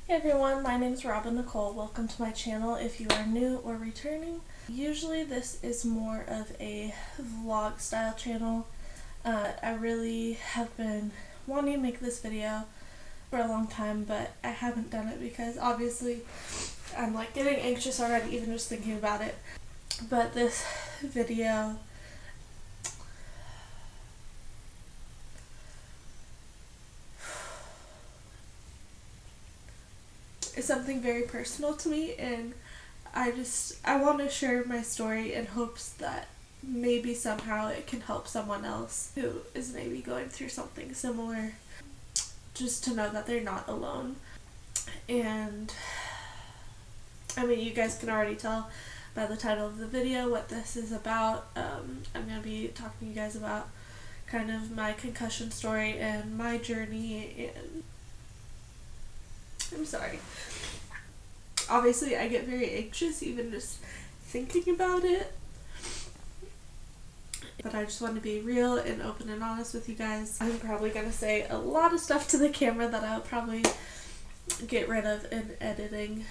Hey everyone, my name is Robin Nicole. Welcome to my channel if you are new or returning. Usually this is more of a vlog style channel. I really have been wanting to make this video for a long time, but I haven't done it because obviously I'm like getting anxious already even just thinking about it. But this video is something very personal to me, and I want to share my story in hopes that maybe somehow it can help someone else who is maybe going through something similar, just to know that they're not alone. And I mean, you guys can already tell by the title of the video what this is about. I'm going to be talking to you guys about kind of my concussion story and my journey, and I'm sorry. Obviously, I get very anxious even just thinking about it. But I just want to be real and open and honest with you guys. I'm probably going to say a lot of stuff to the camera that I'll probably get rid of in editing.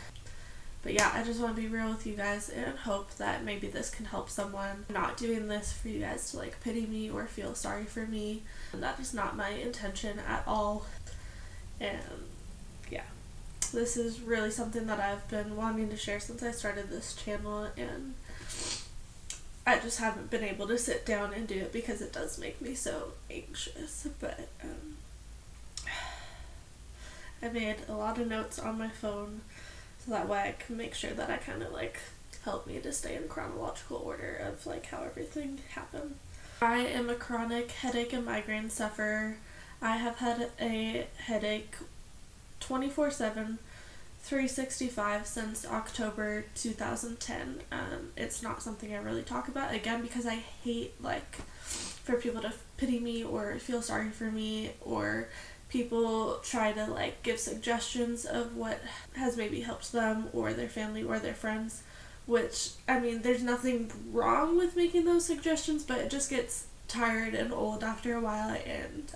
But yeah, I just want to be real with you guys and hope that maybe this can help someone. I'm not doing this for you guys to like pity me or feel sorry for me. And that is not my intention at all. And yeah, this is really something that I've been wanting to share since I started this channel, and I just haven't been able to sit down and do it because it does make me so anxious. But I made a lot of notes on my phone so that way I can make sure that I kind of like help me to stay in chronological order of like how everything happened. I am a chronic headache and migraine sufferer. I have had a headache 24/7, 365 since October 2010. It's not something I really talk about, again, because I hate like for people to pity me or feel sorry for me, or people try to like give suggestions of what has maybe helped them or their family or their friends, which, I mean, there's nothing wrong with making those suggestions, but it just gets tired and old after a while, and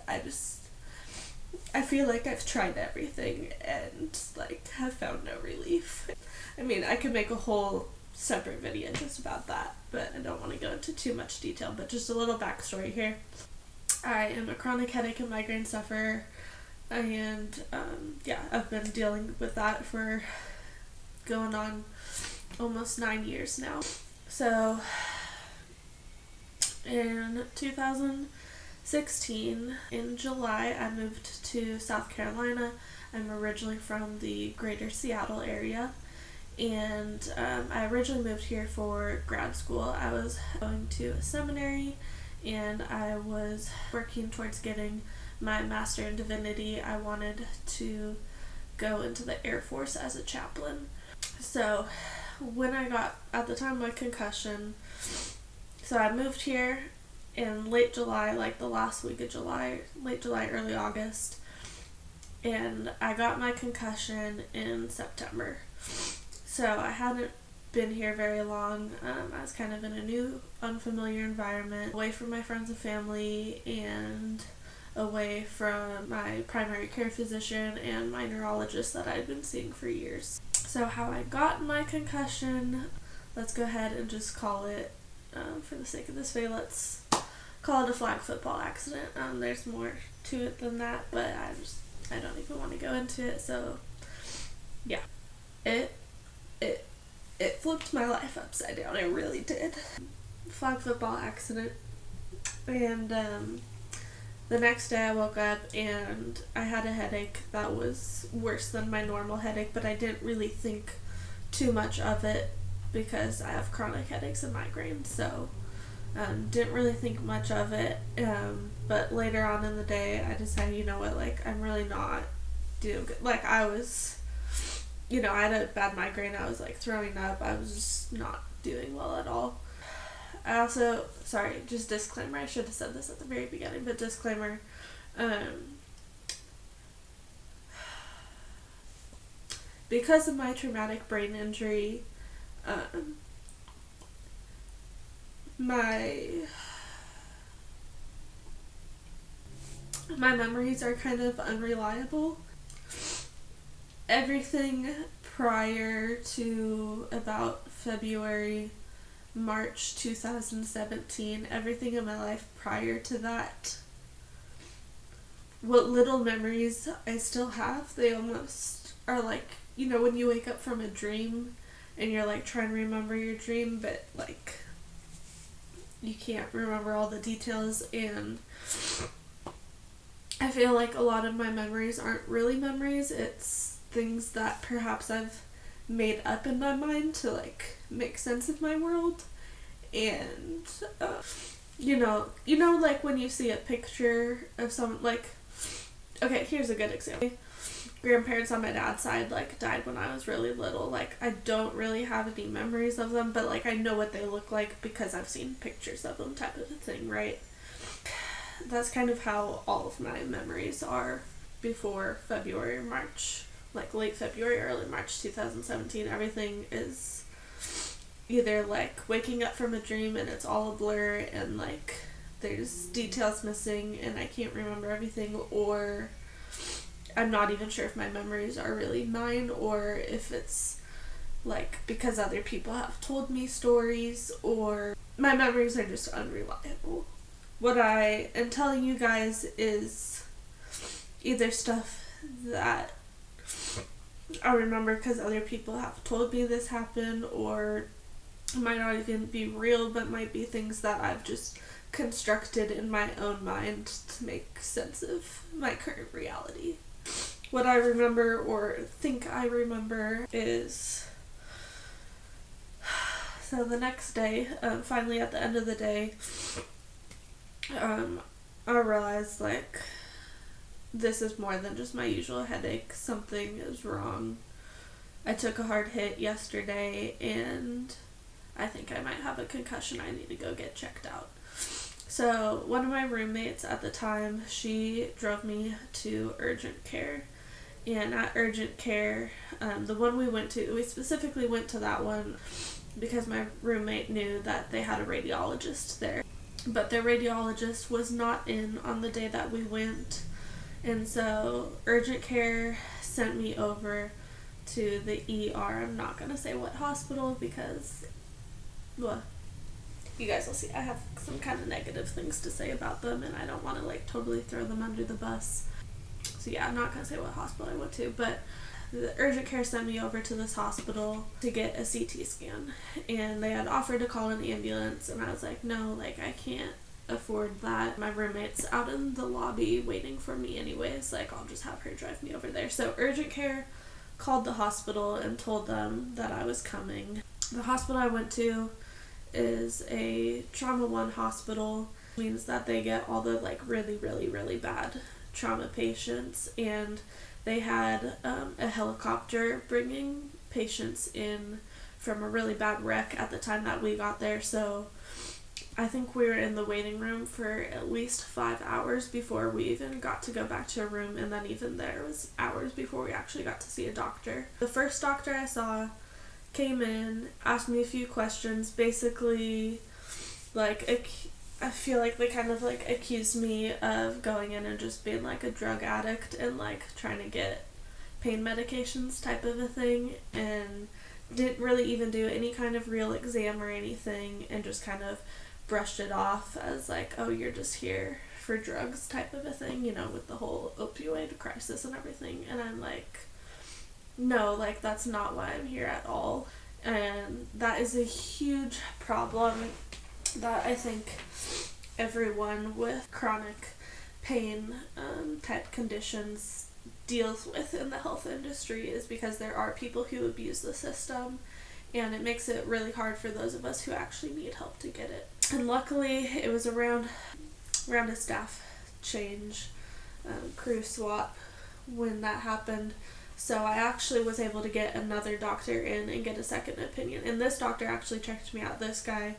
I feel like I've tried everything and like have found no relief. I mean, I could make a whole separate video just about that, but I don't want to go into too much detail. But just a little backstory here. I am a chronic headache and migraine sufferer, and yeah, I've been dealing with that for going on almost 9 years now. So in 2016, in July, I moved to South Carolina. I'm originally from the greater Seattle area, and I originally moved here for grad school. I was going to a seminary, and I was working towards getting my master in divinity. I wanted to go into the Air Force as a chaplain. So when I got, at the time of my concussion, so I moved here in late July, like the last week of July, late July, early August, and I got my concussion in September. So I hadn't been here very long. I was kind of in a new, unfamiliar environment, away from my friends and family, and away from my primary care physician and my neurologist that I'd been seeing for years. So how I got my concussion, let's go ahead and just call it, for the sake of this video, let's call it a flag football accident. There's more to it than that, but I don't even want to go into it. So yeah, it flipped my life upside down. It really did. Flag football accident, and the next day I woke up and I had a headache that was worse than my normal headache, but I didn't really think too much of it because I have chronic headaches and migraines, so didn't really think much of it. But later on in the day I decided, you know what, like, I'm really not doing good. Like, I was, you know, I had a bad migraine, I was like throwing up, I was just not doing well at all. I also, sorry, just disclaimer, I should have said this at the very beginning, but disclaimer, because of my traumatic brain injury, my memories are kind of unreliable. everything prior to about March 2017, everything in my life prior to that, what little memories I still have, they almost are like, you know, when you wake up from a dream and you're like trying to remember your dream, but like you can't remember all the details. And I feel like a lot of my memories aren't really memories. It's things that perhaps I've made up in my mind to like make sense of my world. And you know like when you see a picture of someone, like, okay, here's a good example. Grandparents on my dad's side like died when I was really little. Like, I don't really have any memories of them, but like I know what they look like because I've seen pictures of them, type of a thing, right? That's kind of how all of my memories are before February, March, like late February, early March 2017. Everything is either like waking up from a dream and it's all a blur and like there's details missing and I can't remember everything, or I'm not even sure if my memories are really mine, or if it's like because other people have told me stories, or my memories are just unreliable. What I am telling you guys is either stuff that I remember because other people have told me this happened, or it might not even be real, but might be things that I've just constructed in my own mind to make sense of my current reality. What I remember or think I remember is, so the next day, finally at the end of the day, I realized like this is more than just my usual headache. Something is wrong. I took a hard hit yesterday and I think I might have a concussion. I need to go get checked out. So one of my roommates at the time, she drove me to urgent care. And at urgent care, the one we specifically went to that one because my roommate knew that they had a radiologist there. But their radiologist was not in on the day that we went. And so urgent care sent me over to the ER. I'm not going to say what hospital because, well, you guys will see. I have some kind of negative things to say about them and I don't want to like totally throw them under the bus. So yeah, I'm not going to say what hospital I went to, but the urgent care sent me over to this hospital to get a CT scan. And they had offered to call an ambulance and I was like, no, like I can't afford that. My roommate's out in the lobby waiting for me anyways, like I'll just have her drive me over there. So urgent care called the hospital and told them that I was coming. The hospital I went to is a trauma 1 hospital, means that they get all the like really, really, really bad trauma patients, and they had a helicopter bringing patients in from a really bad wreck at the time that we got there. So I think we were in the waiting room for at least 5 hours before we even got to go back to a room, and then even there was hours before we actually got to see a doctor. The first doctor I saw came in, asked me a few questions, basically like I feel like they kind of like accused me of going in and just being like a drug addict and like trying to get pain medications type of a thing, and didn't really even do any kind of real exam or anything, and just kind of brushed it off as like, oh, you're just here for drugs type of a thing, you know, with the whole opioid crisis and everything. And I'm like, no, like that's not why I'm here at all. And that is a huge problem that I think everyone with chronic pain type conditions deals with in the health industry, is because there are people who abuse the system, and it makes it really hard for those of us who actually need help to get it. And luckily it was around a staff change, crew swap when that happened. So I actually was able to get another doctor in and get a second opinion. And this doctor actually checked me out. This guy,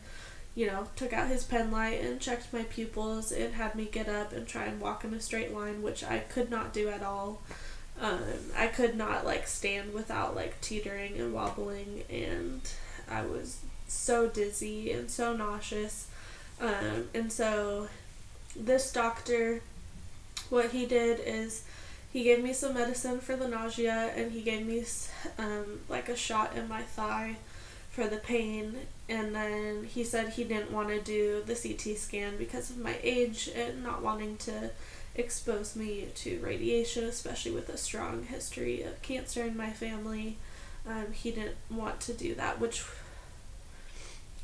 you know, took out his pen light and checked my pupils and had me get up and try and walk in a straight line, which I could not do at all. I could not like stand without like teetering and wobbling, and I was so dizzy and so nauseous. And so this doctor, what he did is he gave me some medicine for the nausea, and he gave me like a shot in my thigh for the pain, and then he said he didn't want to do the CT scan because of my age and not wanting to expose me to radiation, especially with a strong history of cancer in my family. He didn't want to do that, which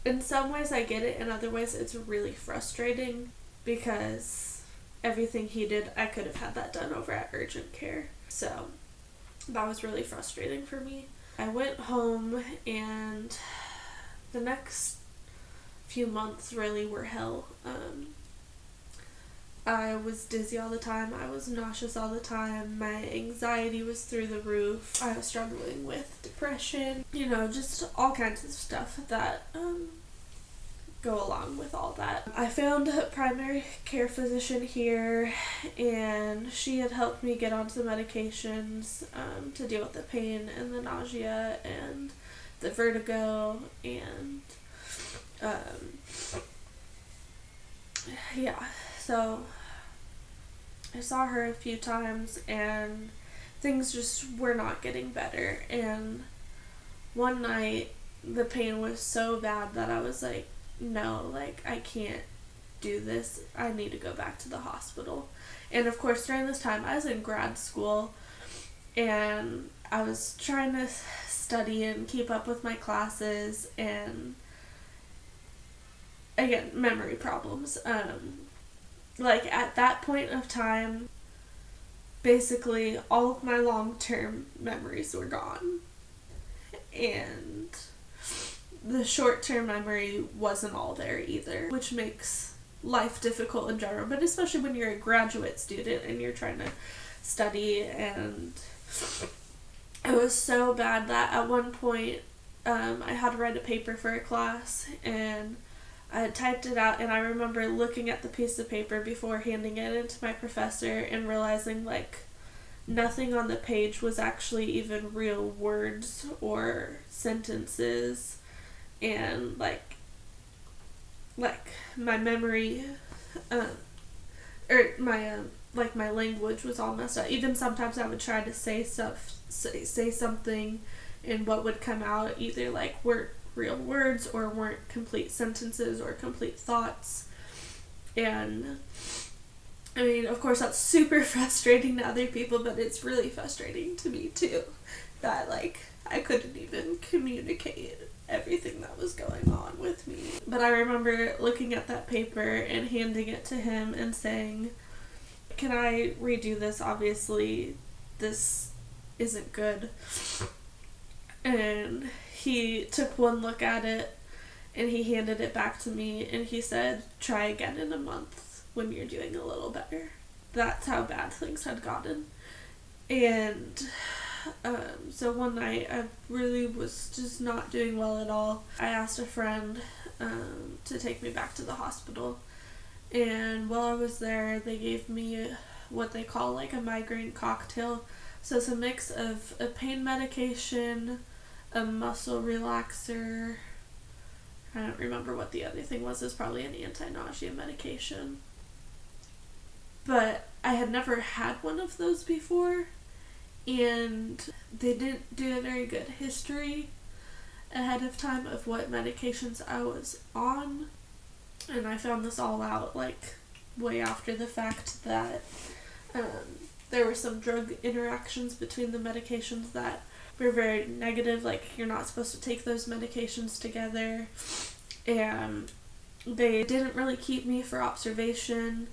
in some ways I get it, in other ways it's really frustrating because everything he did, I could have had that done over at urgent care. So that was really frustrating for me. I went home, and the next few months really were hell. I was dizzy all the time. I was nauseous all the time. My anxiety was through the roof. I was struggling with depression. Just all kinds of stuff that go along with all that. I found a primary care physician here, and she had helped me get onto the medications to deal with the pain and the nausea and the vertigo, and so I saw her a few times, and things just were not getting better. And one night the pain was so bad that I was like, no, I can't do this. I need to go back to the hospital. And of course, during this time, I was in grad school, and I was trying to study and keep up with my classes, and again, memory problems. At that point of time, basically all of my long-term memories were gone, and the short-term memory wasn't all there either, which makes life difficult in general, but especially when you're a graduate student and you're trying to study. And it was so bad that at one point I had to write a paper for a class, and I had typed it out, and I remember looking at the piece of paper before handing it in to my professor and realizing nothing on the page was actually even real words or sentences. And my memory my language was all messed up. Even sometimes I would try to say something, and what would come out either weren't real words or weren't complete sentences or complete thoughts. And I mean, of course that's super frustrating to other people, but it's really frustrating to me too, that I couldn't even communicate everything that was going on with me. But I remember looking at that paper and handing it to him and saying, can I redo this? Obviously this isn't good. And he took one look at it, and he handed it back to me, and he said, try again in a month when you're doing a little better. That's how bad things had gotten. And so one night I really was just not doing well at all. I asked a friend to take me back to the hospital, and while I was there they gave me what they call a migraine cocktail. So it's a mix of a pain medication, a muscle relaxer, I don't remember what the other thing was. It was probably an anti-nausea medication. But I had never had one of those before, and they didn't do a very good history ahead of time of what medications I was on. And I found this all out way after the fact that there were some drug interactions between the medications that were very negative. You're not supposed to take those medications together. And they didn't really keep me for observation,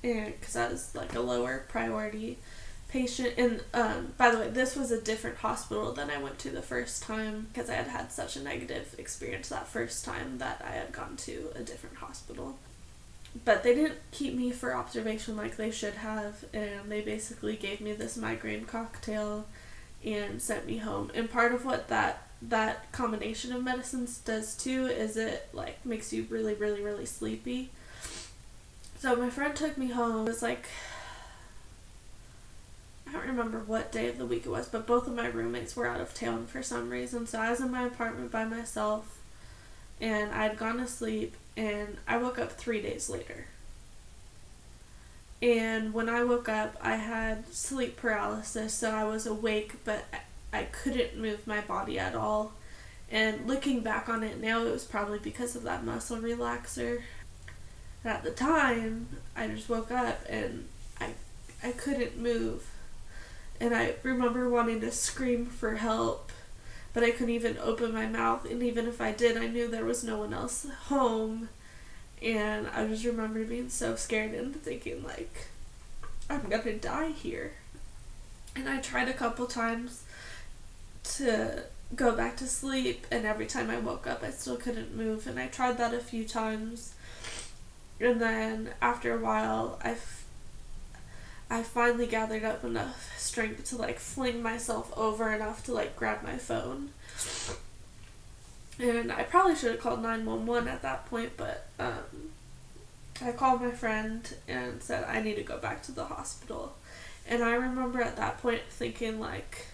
and because I was a lower priority patient. And by the way, this was a different hospital than I went to the first time, because I had had such a negative experience that first time that I had gone to a different hospital. But they didn't keep me for observation like they should have, and they basically gave me this migraine cocktail and sent me home. And part of what that combination of medicines does too is it makes you really, really, really sleepy. So my friend took me home. It was I don't remember what day of the week it was, but both of my roommates were out of town for some reason. So I was in my apartment by myself, and I had gone to sleep, and I woke up 3 days later. And when I woke up, I had sleep paralysis, so I was awake, but I couldn't move my body at all. And looking back on it now, it was probably because of that muscle relaxer. At the time, I just woke up and I couldn't move. And I remember wanting to scream for help, but I couldn't even open my mouth. And even if I did, I knew there was no one else home. And I just remember being so scared and thinking, like, I'm gonna die here. And I tried a couple times to go back to sleep, and every time I woke up, I still couldn't move. And I tried that a few times. And then after a while, I finally gathered up enough strength to, like, fling myself over enough to, like, grab my phone. And I probably should have called 911 at that point, but I called my friend and said, I need to go back to the hospital. And I remember at that point thinking, like,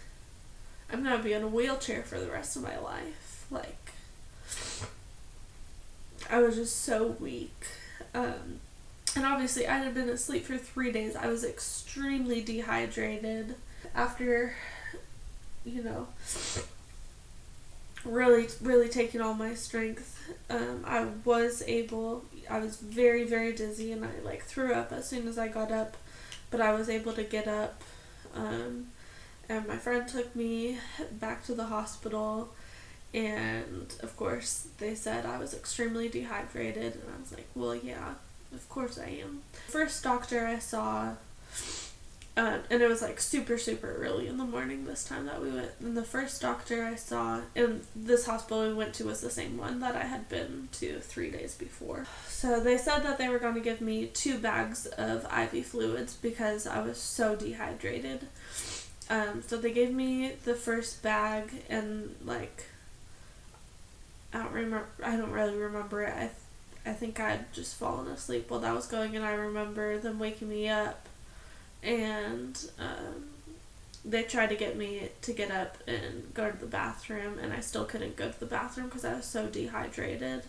I'm going to be in a wheelchair for the rest of my life. Like, I was just so weak. And obviously I had been asleep for 3 days. I was extremely dehydrated. After, really taking all my strength, I was very, very dizzy, and I, like, threw up as soon as I got up, but I was able to get up, and my friend took me back to the hospital, and of course they said I was extremely dehydrated, and I was like, well, yeah, of course I am. First doctor I saw, and it was, like, super, super early in the morning this time that we went. And the first doctor I saw in this hospital we went to was the same one that I had been to 3 days before. So they said that they were going to give me 2 bags of IV fluids because I was so dehydrated. So they gave me the first bag, and, like, I don't really remember it. I think I'd just fallen asleep while that was going, and I remember them waking me up. And they tried to get me to get up and go to the bathroom, and I still couldn't go to the bathroom because I was so dehydrated.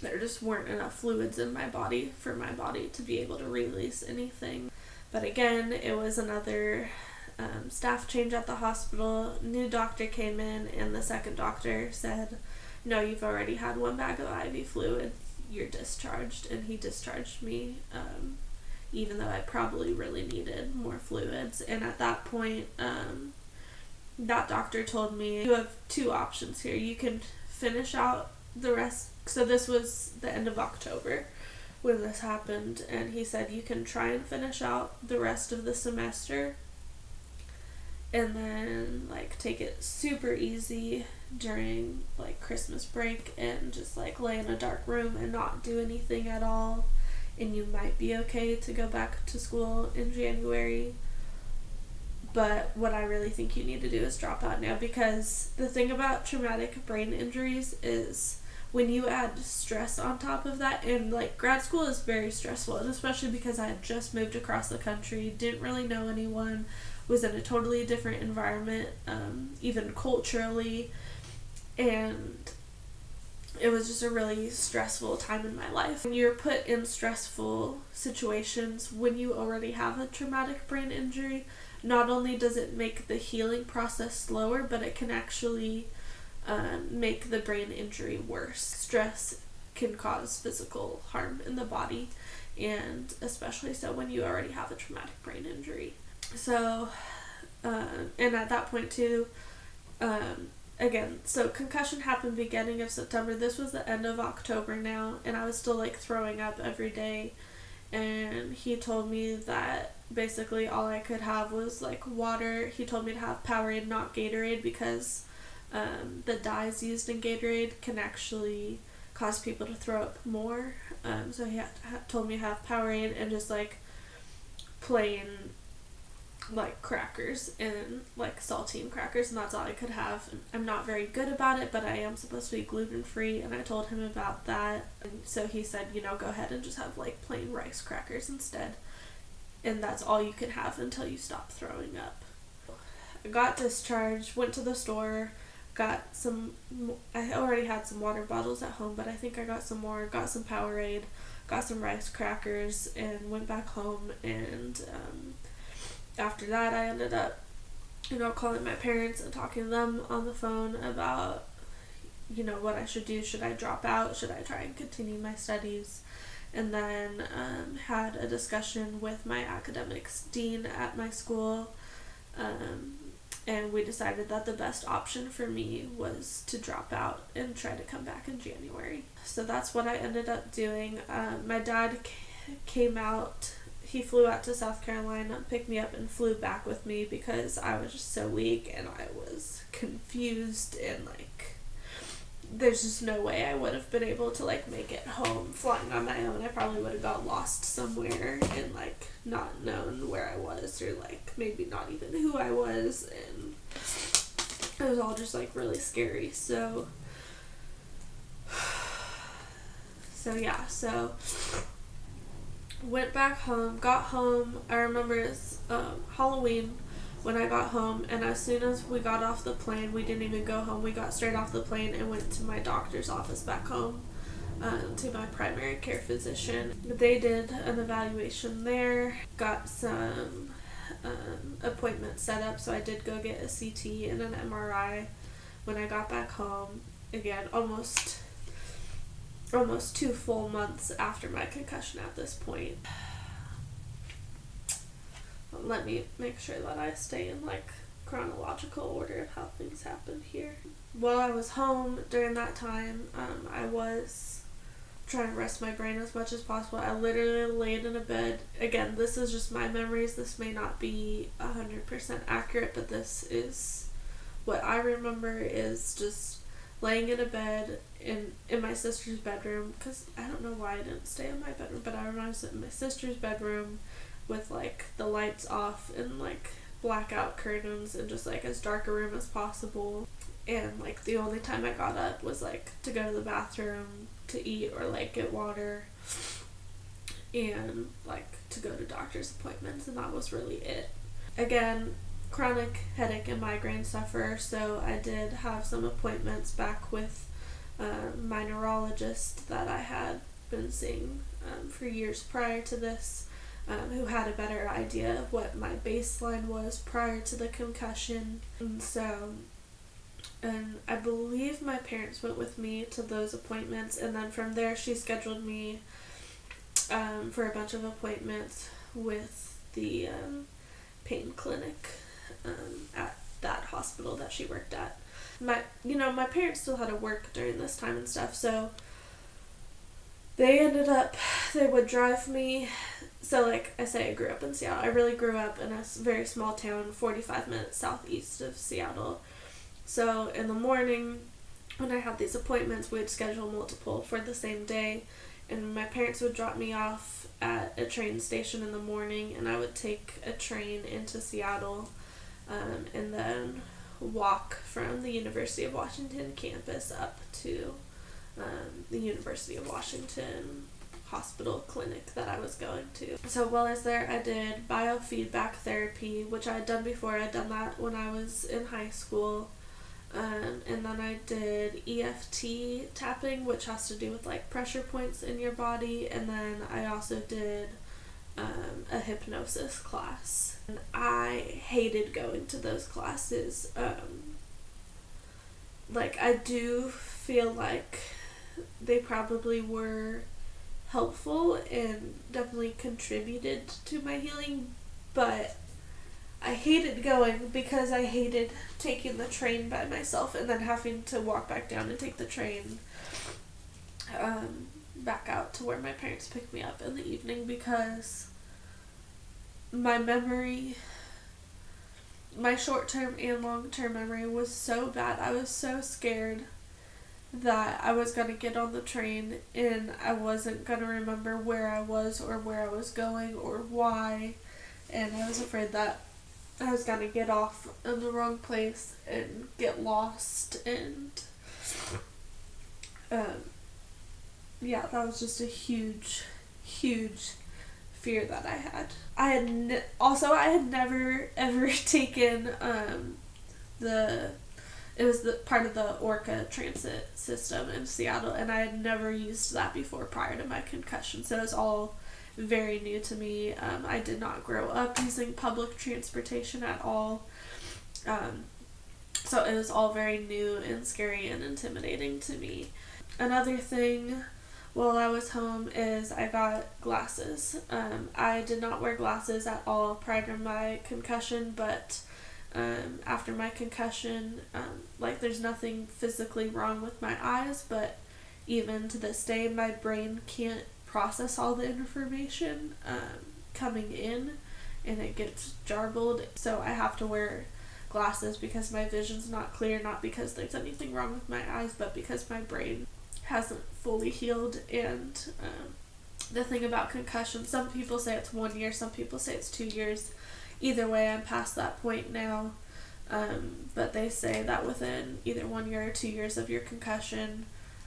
There just weren't enough fluids in my body for my body to be able to release anything. But again, it was another staff change at the hospital. New doctor came in, and the second doctor said, no, you've already had 1 bag of IV fluid, you're discharged. And he discharged me, even though I probably really needed more fluids. And at that point, that doctor told me, you have 2 options here. You can finish out the rest. So this was the end of October when this happened, and he said you can try and finish out the rest of the semester and then, like, take it super easy during, like, Christmas break and just, like, lay in a dark room and not do anything at all. And you might be okay to go back to school in January. But what I really think you need to do is drop out now, because the thing about traumatic brain injuries is when you add stress on top of that, and, like, grad school is very stressful, and especially because I had just moved across the country, didn't really know anyone, was in a totally different environment, even culturally, and it was just a really stressful time in my life. When you're put in stressful situations when you already have a traumatic brain injury, not only does it make the healing process slower, but it can actually make the brain injury worse. Stress can cause physical harm in the body, and especially so when you already have a traumatic brain injury. So, and at that point too, again, so concussion happened beginning of September. This was the end of October now, and I was still, like, throwing up every day. And he told me that basically all I could have was, like, water. He told me to have Powerade, not Gatorade, because the dyes used in Gatorade can actually cause people to throw up more. So he told me to have Powerade and just, like, plain, like, crackers and, like, saltine crackers, and that's all I could have. I'm not very good about it, but I am supposed to be gluten-free, and I told him about that. And so he said, go ahead and just have, like, plain rice crackers instead, and that's all you can have until you stop throwing up. I got discharged, went to the store, got some, I already had some water bottles at home, but I think I got some more, got some Powerade, got some rice crackers, and went back home. And after that, I ended up, calling my parents and talking to them on the phone about, what I should do. Should I drop out? Should I try and continue my studies? And then had a discussion with my academics dean at my school, and we decided that the best option for me was to drop out and try to come back in January. So that's what I ended up doing. My dad came out. He flew out to South Carolina, picked me up, and flew back with me because I was just so weak and I was confused, and there's just no way I would have been able to make it home flying on my own. I probably would have got lost somewhere and not known where I was, or maybe not even who I was, and it was all just really scary. So went back home, got home. I remember it's Halloween when I got home, and as soon as we got off the plane, we didn't even go home. We got straight off the plane and went to my doctor's office back home, to my primary care physician. They did an evaluation there, got some appointments set up, so I did go get a CT and an MRI when I got back home. Again, almost 2 full months after my concussion at this point. Let me make sure that I stay in chronological order of how things happened here. While I was home during that time, I was trying to rest my brain as much as possible. I literally laid in a bed. Again, this is just my memories. This may not be 100% accurate, but this is what I remember, is just laying in a bed in my sister's bedroom, because I don't know why I didn't stay in my bedroom, but I remember I was in my sister's bedroom with the lights off and blackout curtains and just as dark a room as possible. And the only time I got up was to go to the bathroom, to eat or get water, and to go to doctor's appointments, and that was really it. Again, chronic headache and migraine sufferer, so I did have some appointments back with my neurologist that I had been seeing for years prior to this, who had a better idea of what my baseline was prior to the concussion. And I believe my parents went with me to those appointments, and then from there she scheduled me for a bunch of appointments with the pain clinic at that hospital that she worked at. My parents still had to work during this time and stuff, so they would drive me. So I say, I grew up in Seattle. I really grew up in a very small town 45 minutes southeast of Seattle. So in the morning, when I had these appointments, we'd schedule multiple for the same day, and my parents would drop me off at a train station in the morning, and I would take a train into Seattle, and then walk from the University of Washington campus up to the University of Washington hospital clinic that I was going to. So while I was there, I did biofeedback therapy, which I had done before. I'd done that when I was in high school. And then I did EFT tapping, which has to do with pressure points in your body. And then I also did a hypnosis class. And I hated going to those classes. I do feel like they probably were helpful and definitely contributed to my healing, but I hated going because I hated taking the train by myself and then having to walk back down and take the train back out to where my parents picked me up in the evening, because my short-term and long-term memory was so bad. I was so scared that I was going to get on the train and I wasn't going to remember where I was or where I was going or why, and I was afraid that I was going to get off in the wrong place and get lost, and that was just a huge fear that I had. I had never ever taken the it was the part of the Orca transit system in Seattle, and I had never used that before prior to my concussion, so it was all very new to me. I did not grow up using public transportation at all, so it was all very new and scary and intimidating to me. Another thing while I was home is I got glasses. I did not wear glasses at all prior to my concussion, but after my concussion, there's nothing physically wrong with my eyes, but even to this day, my brain can't process all the information coming in, and it gets jarbled, so I have to wear glasses because my vision's not clear, not because there's anything wrong with my eyes, but because my brain hasn't fully healed. And the thing about concussion, some people say it's 1 year, some people say it's 2 years. Either way, I'm past that point now, but they say that within either 1 year or 2 years of your concussion,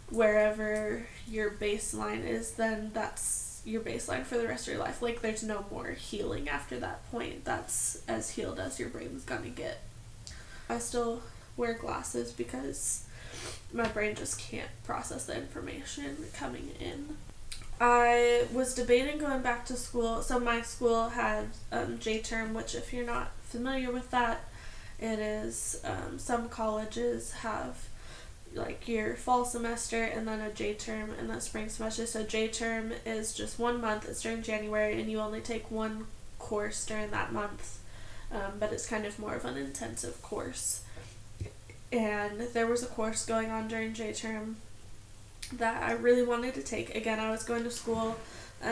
wherever your baseline is, then that's your baseline for the rest of your life. Like, there's no more healing after that point. That's as healed as your brain's gonna get. I still wear glasses because my brain just can't process the information coming in. I was debating going back to school. So my school had J-term, which, if you're not familiar with that, it is some colleges have like your fall semester and then a J-term and then spring semester. So J-term is just 1 month. It's during January, and you only take one course during that month, but it's kind of more of an intensive course. And there was a course going on during J-term that I really wanted to take. Again, I was going to school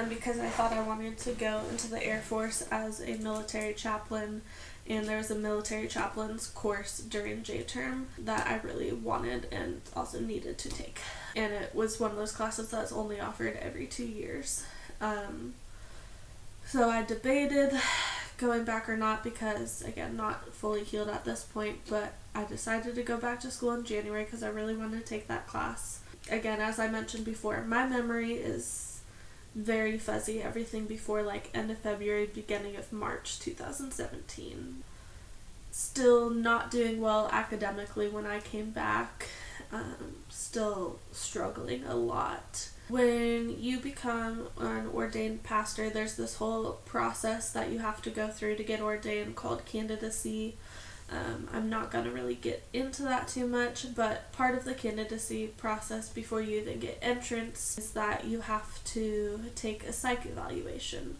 because I thought I wanted to go into the Air Force as a military chaplain, and there was a military chaplain's course during J-term that I really wanted and also needed to take. And it was one of those classes that's only offered every 2 years. So I debated going back or not because, again, not fully healed at this point, but I decided to go back to school in January because I really wanted to take that class. Again, as I mentioned before, my memory is very fuzzy. Everything before end of February, beginning of March 2017. Still not doing well academically when I came back. Still struggling a lot. When you become an ordained pastor, there's this whole process that you have to go through to get ordained called candidacy. I'm not going to really get into that too much, but part of the candidacy process before you even get entrance is that you have to take a psych evaluation.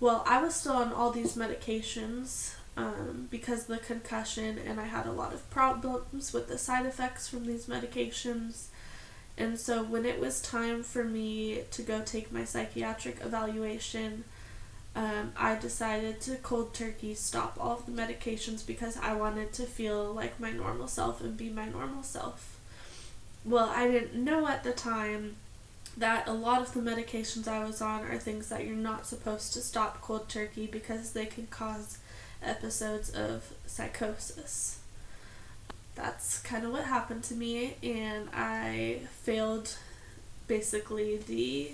Well, I was still on all these medications because of the concussion, and I had a lot of problems with the side effects from these medications. And so when it was time for me to go take my psychiatric evaluation, I decided to cold turkey stop all of the medications because I wanted to feel like my normal self and be my normal self. Well, I didn't know at the time that a lot of the medications I was on are things that you're not supposed to stop cold turkey because they can cause episodes of psychosis. That's kind of what happened to me, and I failed basically the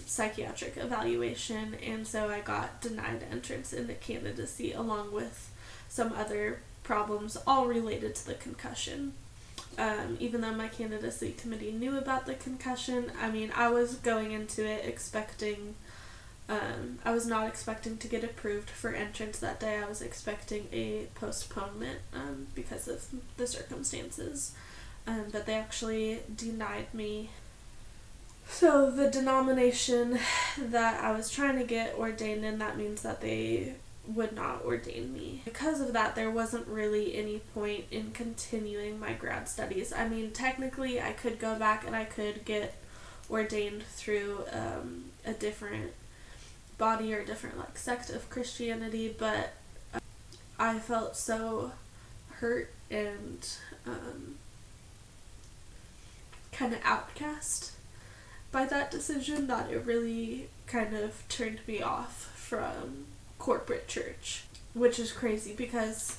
psychiatric evaluation, and so I got denied entrance into candidacy along with some other problems all related to the concussion. Even though my candidacy committee knew about the concussion, I was going into it expecting I was not expecting to get approved for entrance that day. I was expecting a postponement because of the circumstances, but they actually denied me. So the denomination that I was trying to get ordained in, that means that they would not ordain me. Because of that, there wasn't really any point in continuing my grad studies. Technically I could go back and I could get ordained through a different body or a different sect of Christianity, but I felt so hurt and kind of outcast by that decision that it really kind of turned me off from corporate church, which is crazy because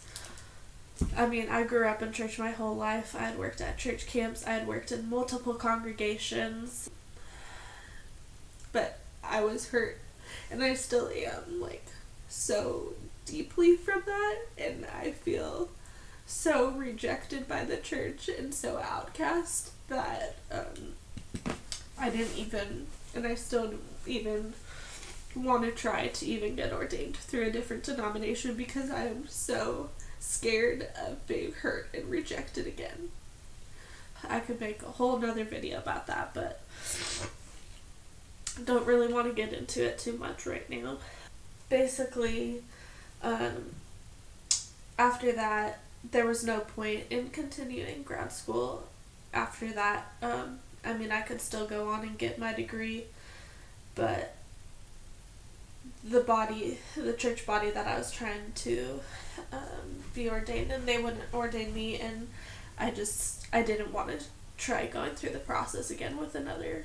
I grew up in church my whole life. I had worked at church camps, I had worked in multiple congregations, but I was hurt, and I still am, so deeply from that, and I feel so rejected by the church and so outcast that I didn't even, and I still don't even want to try to even get ordained through a different denomination because I am so scared of being hurt and rejected again. I could make a whole nother video about that, but I don't really want to get into it too much right now. Basically, after that, there was no point in continuing grad school after that. I mean, I could still go on and get my degree, but the church body that I was trying to be ordained in, they wouldn't ordain me, and I didn't want to try going through the process again with another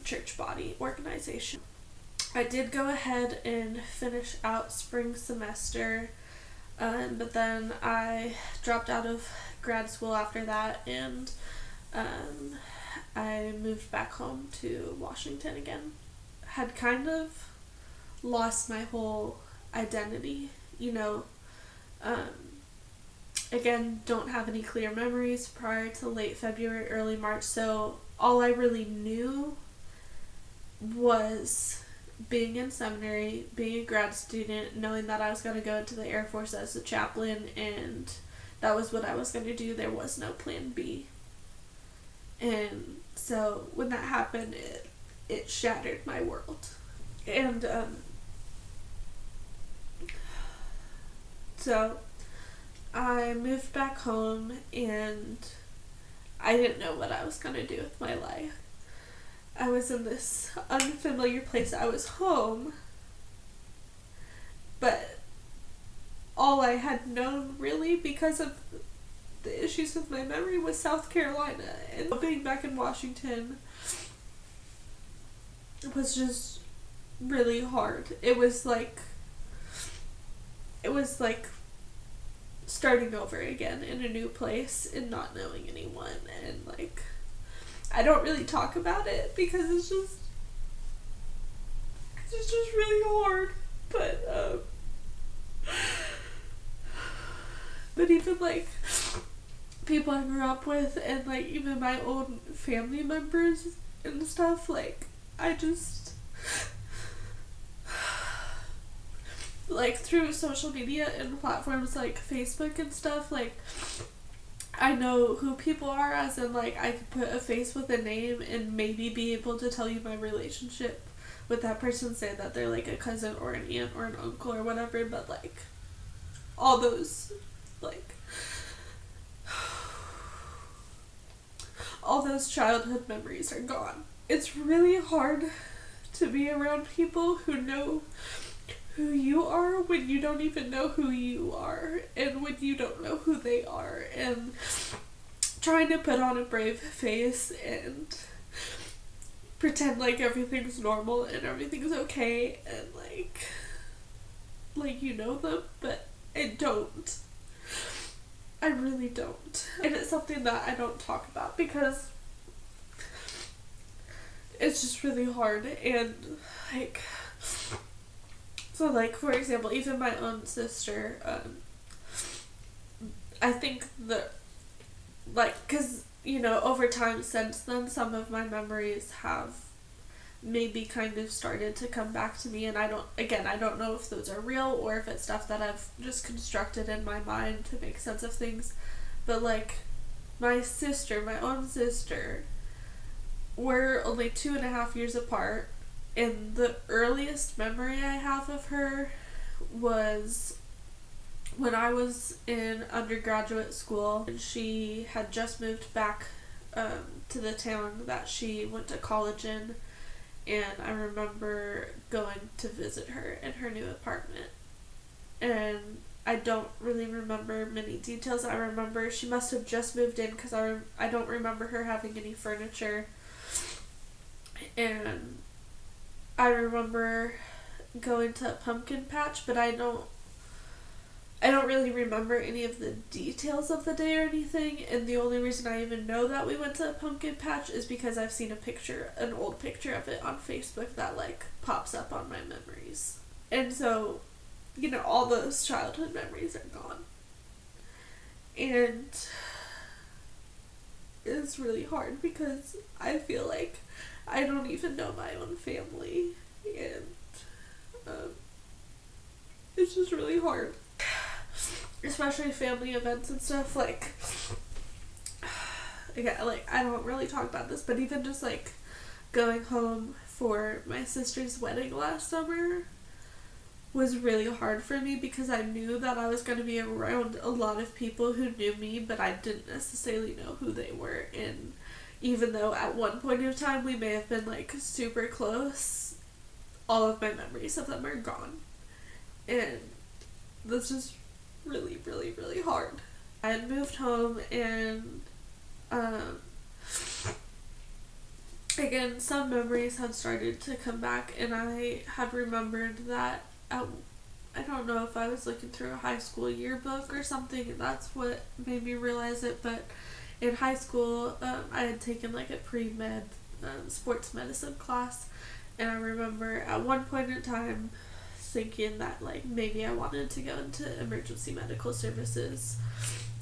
church body organization. I did go ahead and finish out spring semester, but then I dropped out of grad school after that, and I moved back home to Washington again. Had kind of lost my whole identity, again, don't have any clear memories prior to late February, early March, so all I really knew was being in seminary, being a grad student, knowing that I was going to go into the Air Force as a chaplain, and that was what I was going to do. There was no plan B. And so when that happened, it shattered my world. And so I moved back home, and I didn't know what I was going to do with my life. I was in this unfamiliar place. I was home, but all I had known really because of the issues with my memory was South Carolina, and being back in Washington was just really hard. It was like starting over again in a new place and not knowing anyone, and I don't really talk about it because it's just really hard, but even people I grew up with, and even my own family members and stuff, I just through social media and platforms like Facebook and stuff, I know who people are, as in I could put a face with a name and maybe be able to tell you my relationship with that person, say that they're a cousin or an aunt or an uncle or whatever, but all those all those childhood memories are gone. It's really hard to be around people who know who you are when you don't even know who you are, and when you don't know who they are, and trying to put on a brave face and pretend everything's normal and everything's okay, and you know them, but I don't. I really don't. And it's something that I don't talk about because it's just really hard, and so for example, even my own sister, I think that because over time since then, some of my memories have maybe kind of started to come back to me, and I don't know if those are real or if it's stuff that I've just constructed in my mind to make sense of things, but my own sister, we're only 2.5 years apart, and the earliest memory I have of her was when I was in undergraduate school, and she had just moved back to the town that she went to college in, and I remember going to visit her in her new apartment, and I don't really remember many details. I remember she must have just moved in because I don't remember her having any furniture, and I remember going to a pumpkin patch, but I don't really remember any of the details of the day or anything, and the only reason I even know that we went to a pumpkin patch is because I've seen an old picture of it on Facebook that pops up on my memories. And so, all those childhood memories are gone. And it's really hard because I feel like I don't even know my own family, and it's just really hard, especially family events and stuff. Like, again, like, I don't really talk about this, but even just like going home for my sister's wedding last summer was really hard for me because I knew that I was going to be around a lot of people who knew me, but I didn't necessarily know who they were. And even though at one point in time we may have been like super close, all of my memories of them are gone. And this is really, really, really hard. I had moved home, and again, some memories had started to come back, and I had remembered that I don't know if I was looking through a high school yearbook or something, and that's what made me realize it, but in high school, I had taken like a pre-med sports medicine class, and I remember at one point in time thinking that like maybe I wanted to go into emergency medical services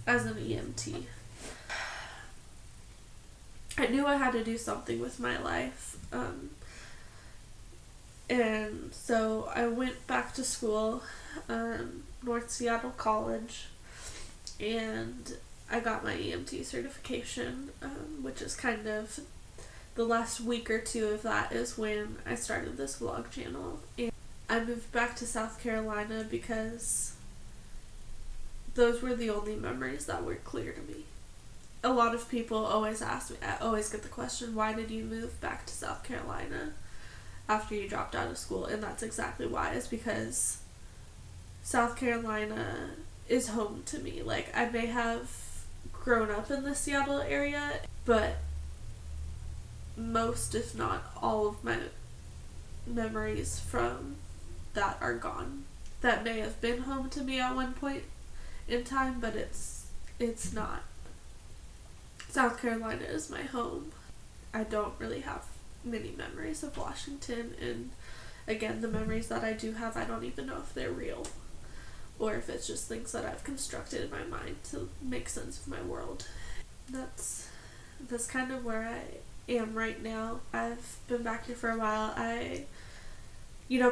as an EMT. I knew I had to do something with my life, and so I went back to school, North Seattle College, and I got my EMT certification, which is kind of the last week or two of that is when I started this vlog channel. And I moved back to South Carolina because those were the only memories that were clear to me. A lot of people always ask me, I always get the question, why did you move back to South Carolina after you dropped out of school? And that's exactly why, is because South Carolina is home to me. Like, I may have grown up in the Seattle area, but most, if not all of my memories from that are gone. That may have been home to me at one point in time, but it's not. South Carolina is my home. I don't really have many memories of Washington, and again, the memories that I do have, I don't even know if they're real or if it's just things that I've constructed in my mind to make sense of my world. That's kind of where I am right now. I've been back here for a while.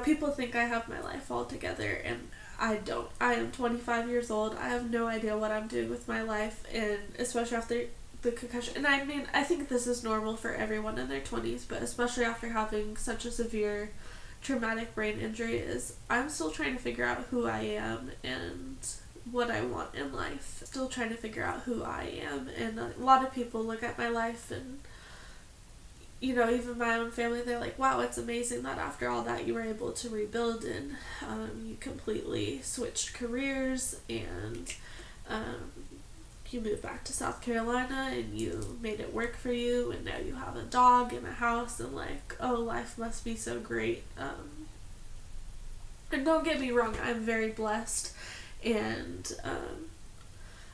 People think I have my life all together, and I don't. I am 25 years old. I have no idea what I'm doing with my life, and especially after the concussion. And I mean, I think this is normal for everyone in their 20s, but especially after having such a severe traumatic brain injury, is I'm still trying to figure out who I am and what I want in life. Still trying to figure out who I am, and a lot of people look at my life and, even my own family, they're like, wow, it's amazing that after all that you were able to rebuild, and you completely switched careers, and you moved back to South Carolina and you made it work for you, and now you have a dog and a house, and like, oh, life must be so great. And don't get me wrong, I'm very blessed, and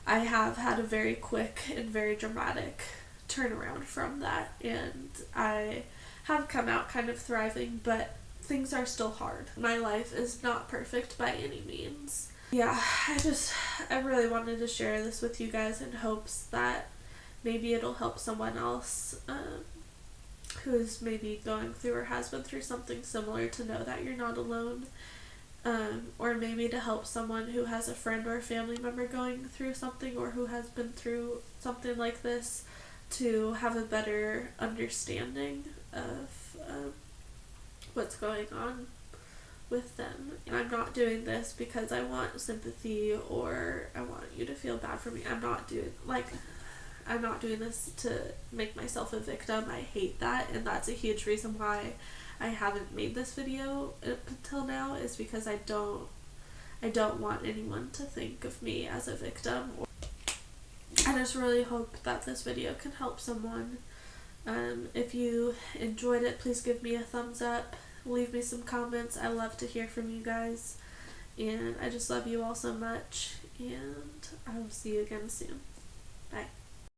I have had a very quick and very dramatic turnaround from that, and I have come out kind of thriving, but things are still hard. My life is not perfect by any means. Yeah, I really wanted to share this with you guys in hopes that maybe it'll help someone else who's maybe going through or has been through something similar to know that you're not alone, or maybe to help someone who has a friend or a family member going through something, or who has been through something like this, to have a better understanding of what's going on with them. And I'm not doing this because I want sympathy or I want you to feel bad for me. I'm not doing this to make myself a victim. I hate that, and that's a huge reason why I haven't made this video until now, is because I don't want anyone to think of me as a victim. I just really hope that this video can help someone. If you enjoyed it, please give me a thumbs up, leave me some comments. I love to hear from you guys, and I just love you all so much, and I will see you again soon.